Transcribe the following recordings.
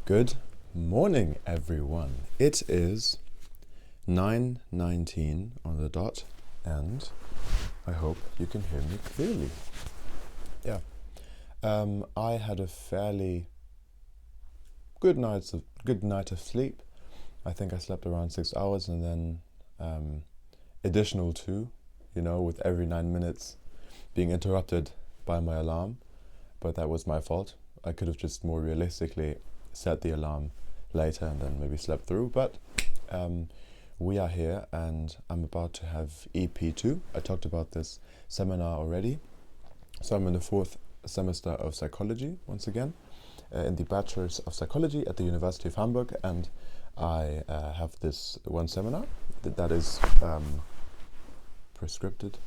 Good morning, everyone. It is 9:19 on the dot, and I hope you can hear me clearly. Yeah. I had a fairly good night of sleep. I think I slept around 6 hours, and then additional 2, with every 9 minutes being interrupted by my alarm. But that was my fault. I could have just more realistically set the alarm later and then maybe slept through. But we are here, and I'm about to have EP2. I talked about this seminar already. So I'm in the 4th semester of psychology once again, in the Bachelor's of Psychology at the University of Hamburg, and I have this one seminar that is prescribed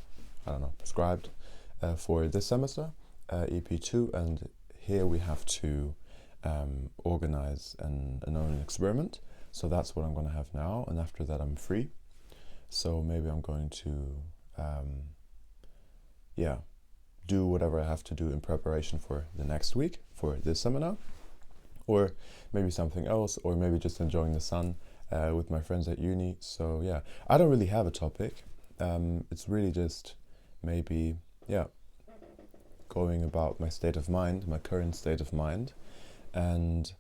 for this semester, EP2, and here we have to organize an own experiment. So that's what I'm going to have now, and after that I'm free. So maybe I'm going to do whatever I have to do in preparation for the next week for this seminar, or maybe something else, or maybe just enjoying the sun with my friends at uni. So yeah, I don't really have a topic. It's really just maybe going about my state of mind, my current state of mind, and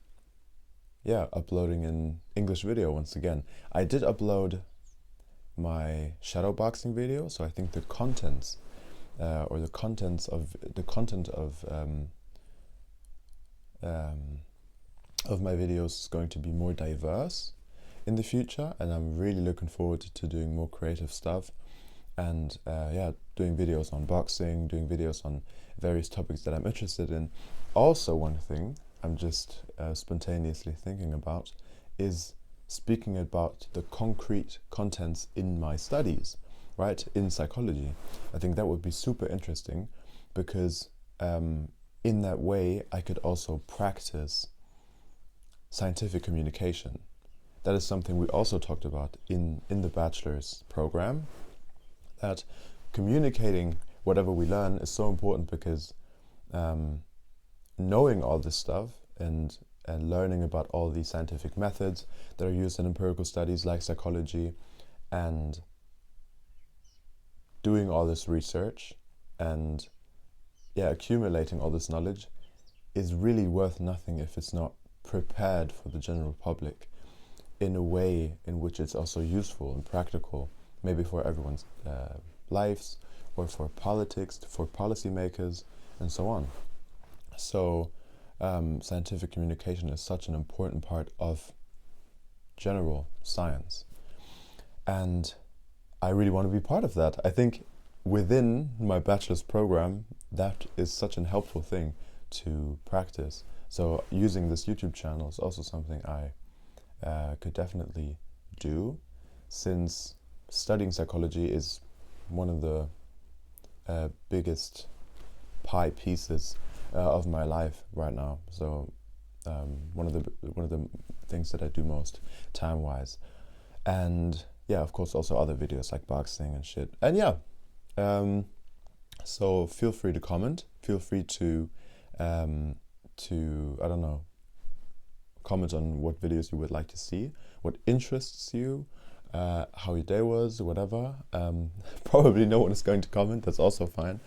uploading an English video once again. I did upload my shadowboxing video, so I think the content of my videos is going to be more diverse in the future, and I'm really looking forward to doing more creative stuff, and doing videos on boxing, doing videos on various topics that I'm interested in. Also, one thing I'm just spontaneously thinking about is speaking about the concrete contents in my studies, right, in psychology. I think that would be super interesting, because in that way I could also practice scientific communication. That is something we also talked about in the bachelor's program, that communicating whatever we learn is so important, because knowing all this stuff and learning about all these scientific methods that are used in empirical studies like psychology, and doing all this research and accumulating all this knowledge is really worth nothing if it's not prepared for the general public in a way in which it's also useful and practical, maybe for everyone's lives, or for politics, for policymakers, and so on. So scientific communication is such an important part of general science, and I really want to be part of that. I think within my bachelor's program, that is such a helpful thing to practice. So using this YouTube channel is also something I could definitely do, since studying psychology is one of the biggest pie pieces of my life right now. So one of the things that I do most time-wise, and of course also other videos like boxing and shit. And so feel free to comment. Feel free to comment on what videos you would like to see, what interests you, how your day was, whatever. Probably no one is going to comment, that's also fine,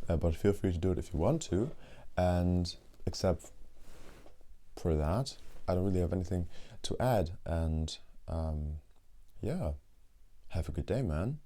but feel free to do it if you want to. And except for that, I don't really have anything to add, and have a good day, man.